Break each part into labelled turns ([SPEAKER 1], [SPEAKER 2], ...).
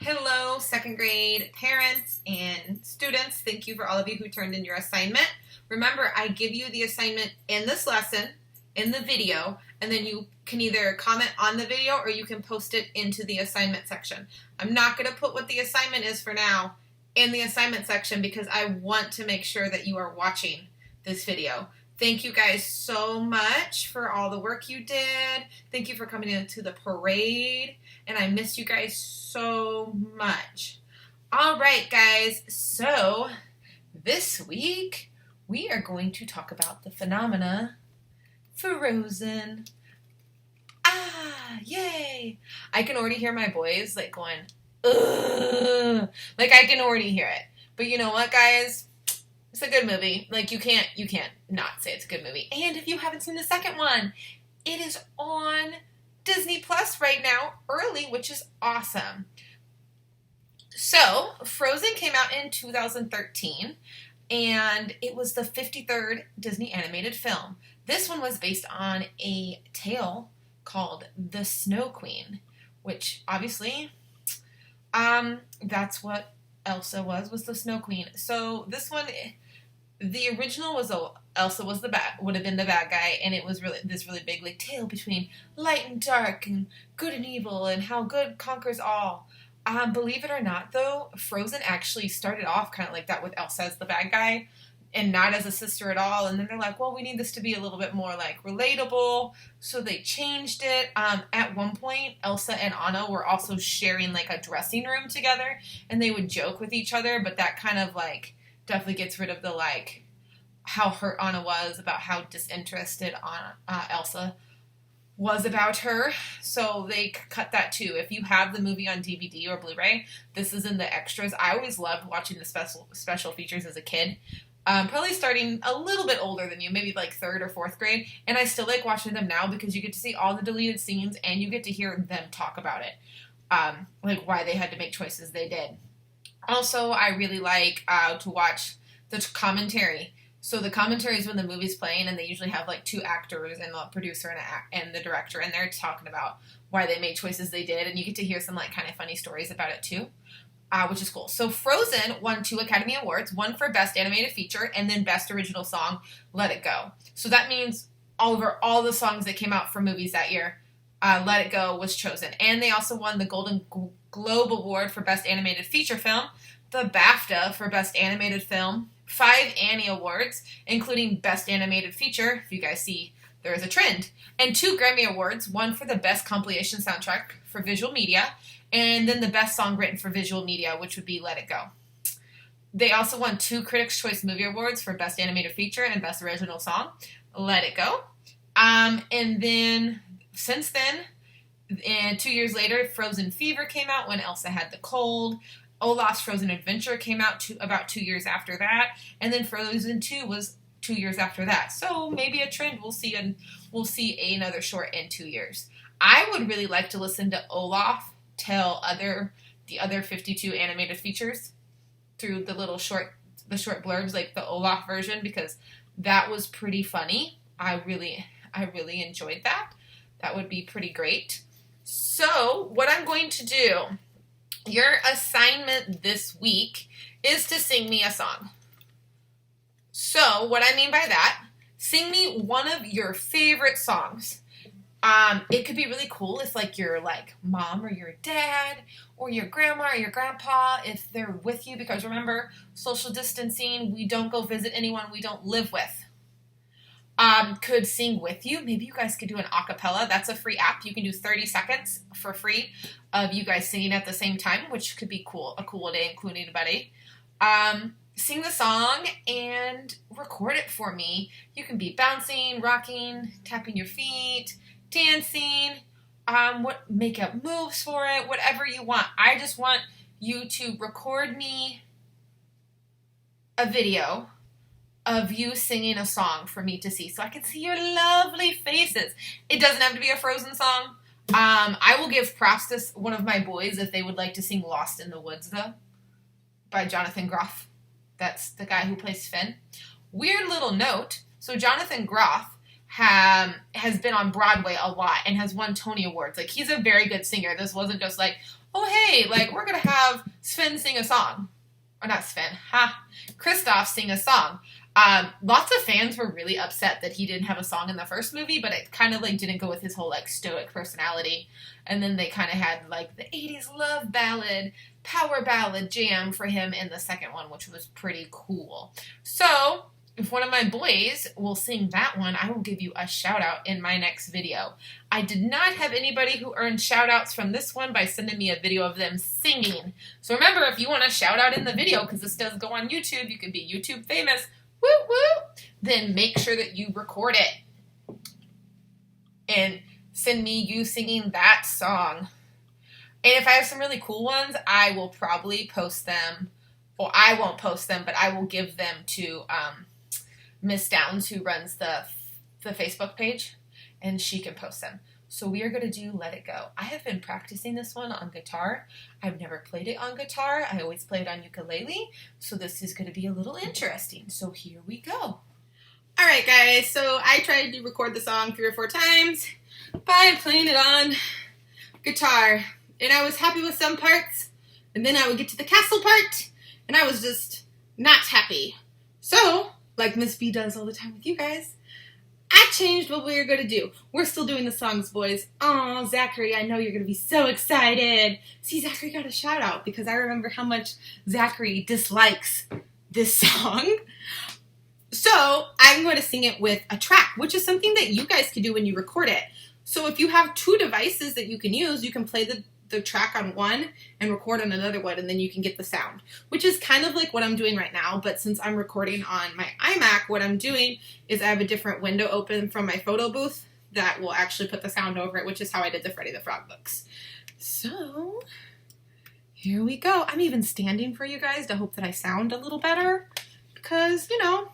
[SPEAKER 1] Hello, second grade parents and students. Thank you for all of you who turned in your assignment. Remember, I give you the assignment in this lesson, in the video, and then you can either comment on the video or you can post it into the assignment section. I'm not going to put what the assignment is for now in the assignment section because I want to make sure that you are watching this video. Thank you guys so much for all the work you did. Thank you for coming into the parade. And I missed you guys so much. All right, guys. So this week we are going to talk about the phenomena Frozen. Yay! I can already hear my boys like going, ugh. Like I can already hear it. But you know what, guys? It's a good movie. Like you can't not say it's a good movie. And if you haven't seen the second one, it is on Disney Plus right now, early, which is awesome. So, Frozen came out in 2013, and it was the 53rd Disney animated film. This one was based on a tale called The Snow Queen, which obviously, that's what Elsa was the Snow Queen. So this one, the original was Elsa was would have been the bad guy, and it was this really big like tale between light and dark and good and evil and how good conquers all. Believe it or not, though, Frozen actually started off kind of like that with Elsa as the bad guy and not as a sister at all. And then they're like, well, we need this to be a little bit more like relatable, so they changed it. At one point, Elsa and Anna were also sharing like a dressing room together, and they would joke with each other, but that kind of like definitely gets rid of the like how hurt Anna was about how disinterested Elsa was about her. So they cut that too. If you have the movie on DVD or Blu-ray, this is in the extras. I always loved watching the special features as a kid. Probably starting a little bit older than you, maybe like 3rd or 4th grade. And I still like watching them now because you get to see all the deleted scenes and you get to hear them talk about it. Like why they had to make choices they did. Also, I really like to watch the commentary. So the commentary is when the movie's playing, and they usually have like 2 actors and the producer and the director, and they're talking about why they made choices they did, and you get to hear some like kind of funny stories about it too, which is cool. So Frozen won 2 Academy Awards, one for Best Animated Feature and then Best Original Song, Let It Go. So that means over all the songs that came out for movies that year, Let It Go was chosen. And they also won the Golden Globe Award for Best Animated Feature Film, the BAFTA for Best Animated Film, 5 Annie Awards, including Best Animated Feature, if you guys see there is a trend, and 2 Grammy Awards, one for the Best Compilation Soundtrack for Visual Media, and then the Best Song Written for Visual Media, which would be Let It Go. They also won 2 Critics' Choice Movie Awards for Best Animated Feature and Best Original Song, Let It Go. And then, since then, and 2 years later, Frozen Fever came out when Elsa had the cold. Olaf's Frozen Adventure came out about 2 years after that, and then Frozen 2 was 2 years after that. So maybe a trend. We'll see another short in 2 years. I would really like to listen to Olaf tell the other 52 animated features through the short blurbs, like the Olaf version, because that was pretty funny. I really enjoyed that. That would be pretty great. So what I'm going to do, your assignment this week is to sing me a song. So, what I mean by that, sing me one of your favorite songs. It could be really cool if like your like mom or your dad or your grandma or your grandpa, if they're with you, because remember, social distancing, we don't go visit anyone we don't live with. Could sing with you. Maybe you guys could do an acapella. That's a free app. You can do 30 seconds for free of you guys singing at the same time, which could be cool. A cool day, including a buddy. Sing the song and record it for me. You can be bouncing, rocking, tapping your feet, dancing, make up moves for it, whatever you want. I just want you to record me a video of you singing a song for me to see, so I can see your lovely faces. It doesn't have to be a Frozen song. I will give props to one of my boys if they would like to sing Lost in the Woods, though, by Jonathan Groff. That's the guy who plays Finn. Weird little note. So Jonathan Groff has been on Broadway a lot and has won Tony Awards. Like, he's a very good singer. This wasn't just like, oh, hey, like, we're going to have Sven sing a song. Or not Sven, Kristoff sing a song. Lots of fans were really upset that he didn't have a song in the first movie, but it kind of, like, didn't go with his whole, like, stoic personality. And then they kind of had, like, the 80s love ballad, power ballad jam for him in the second one, which was pretty cool. So, if one of my boys will sing that one, I will give you a shout out in my next video. I did not have anybody who earned shout outs from this one by sending me a video of them singing. So remember, if you want a shout out in the video, because this does go on YouTube, you can be YouTube famous, woo woo, then make sure that you record it. And send me you singing that song. And if I have some really cool ones, I will probably post them. Well, I won't post them, but I will give them to Miss Downs, who runs the Facebook page, and she can post them. So we are going to do Let It Go. I have been practicing this one on guitar. I've never played it on guitar. I always play it on ukulele. So this is going to be a little interesting. So here we go. Alright guys, so I tried to record the song 3 or 4 times by playing it on guitar. And I was happy with some parts, and then I would get to the castle part, and I was just not happy. So, like Miss B does all the time with you guys, I changed what we were going to do. We're still doing the songs, boys. Oh, Zachary, I know you're going to be so excited. See, Zachary got a shout out because I remember how much Zachary dislikes this song. So, I'm going to sing it with a track, which is something that you guys can do when you record it. So, if you have 2 devices that you can use, you can play the track on one and record on another one, and then you can get the sound, which is kind of like what I'm doing right now. But since I'm recording on my iMac, what I'm doing is I have a different window open from my photo booth that will actually put the sound over it, which is how I did the Freddy the Frog books. So here we go. I'm even standing for you guys to hope that I sound a little better because, you know,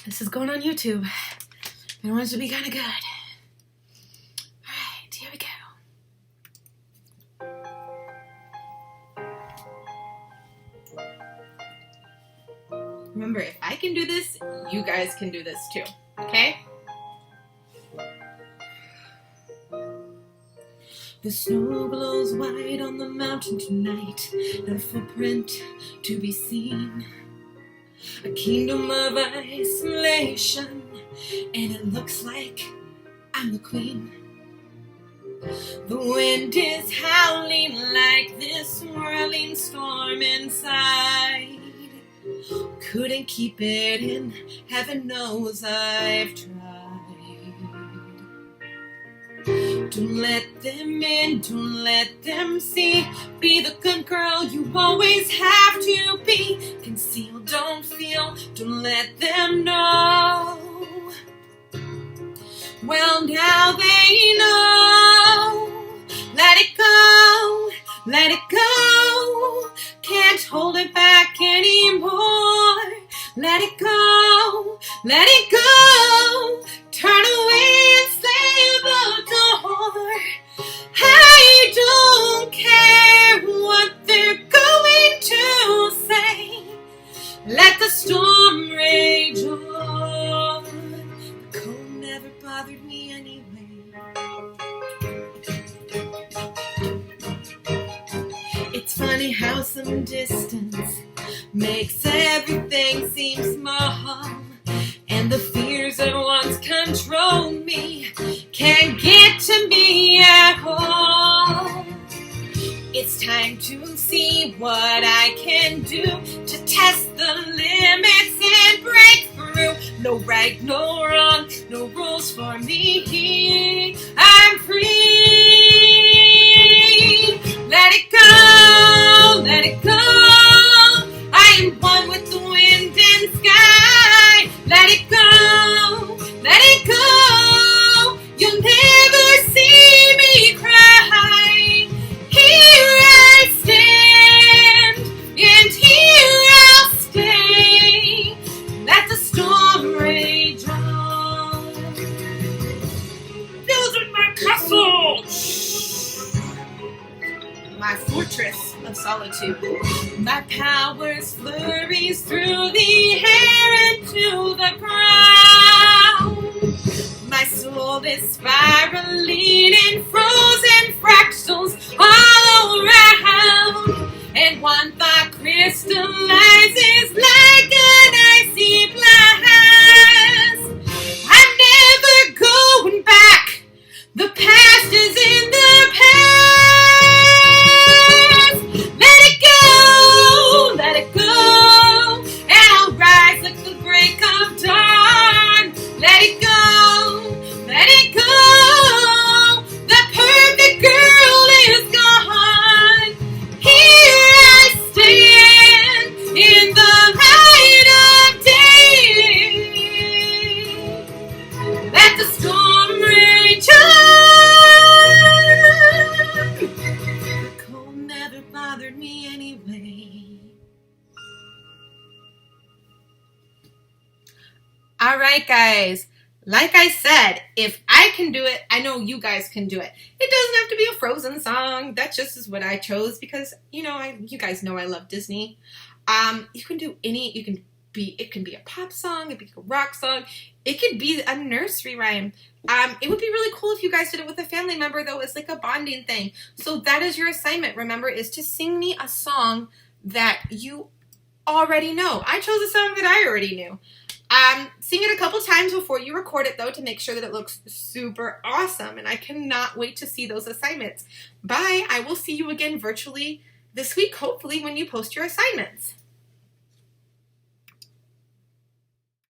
[SPEAKER 1] this is going on YouTube. I want it to be kind of good. Here we go. Remember, if I can do this, you guys can do this too, okay? The snow glows white on the mountain tonight, not a footprint to be seen. A kingdom of isolation, and it looks like I'm the queen. The wind is howling like this swirling storm inside. Couldn't keep it in, heaven knows I've tried. Don't let them in, don't let them see. Be the good girl you always have to be. Conceal, don't feel, don't let them know. Well, now they know. Let it go, let it go. Can't hold it back anymore. Let it go, let it go. Turn away and slam the door. I don't care what they're going to say. Let the storm rage on. The cold never bothered me anyway. It's funny how some distance makes everything seem small, and the fears that once controlled me can't get to me at all. It's time to see what I can do to test the limits and break through. No right, no wrong, no rules for me. I'm free. Let it go, let it go. I am one with the wind and sky. Let it go, let it go. You'll never see me cry. Here I stand, and here I'll stay. Let the storm rage on. Building my castle, my fortress of solitude. My powers flurries through the air and to the ground. world is spiraling in frozen fractals all around. And one thought crystallizes like an icy blast. I'm never going back. The past is in the past. Let it go, let it go. And I'll rise like the break of dawn. Let it go, let it go. The perfect girl is gone. Here I stand in the light of day. Let the storm rage on. The cold never bothered me anyway. All right, guys. Like I said, if I can do it, I know you guys can do it. It doesn't have to be a Frozen song. That just is what I chose because, you guys know I love Disney. You can do it can be a pop song, it could be a rock song, it could be a nursery rhyme. It would be really cool if you guys did it with a family member, though. It's like a bonding thing. So that is your assignment, remember, is to sing me a song that you already know. I chose a song that I already knew. Sing it a couple times before you record it, though, to make sure that it looks super awesome. And I cannot wait to see those assignments. Bye. I will see you again virtually this week, hopefully, when you post your assignments.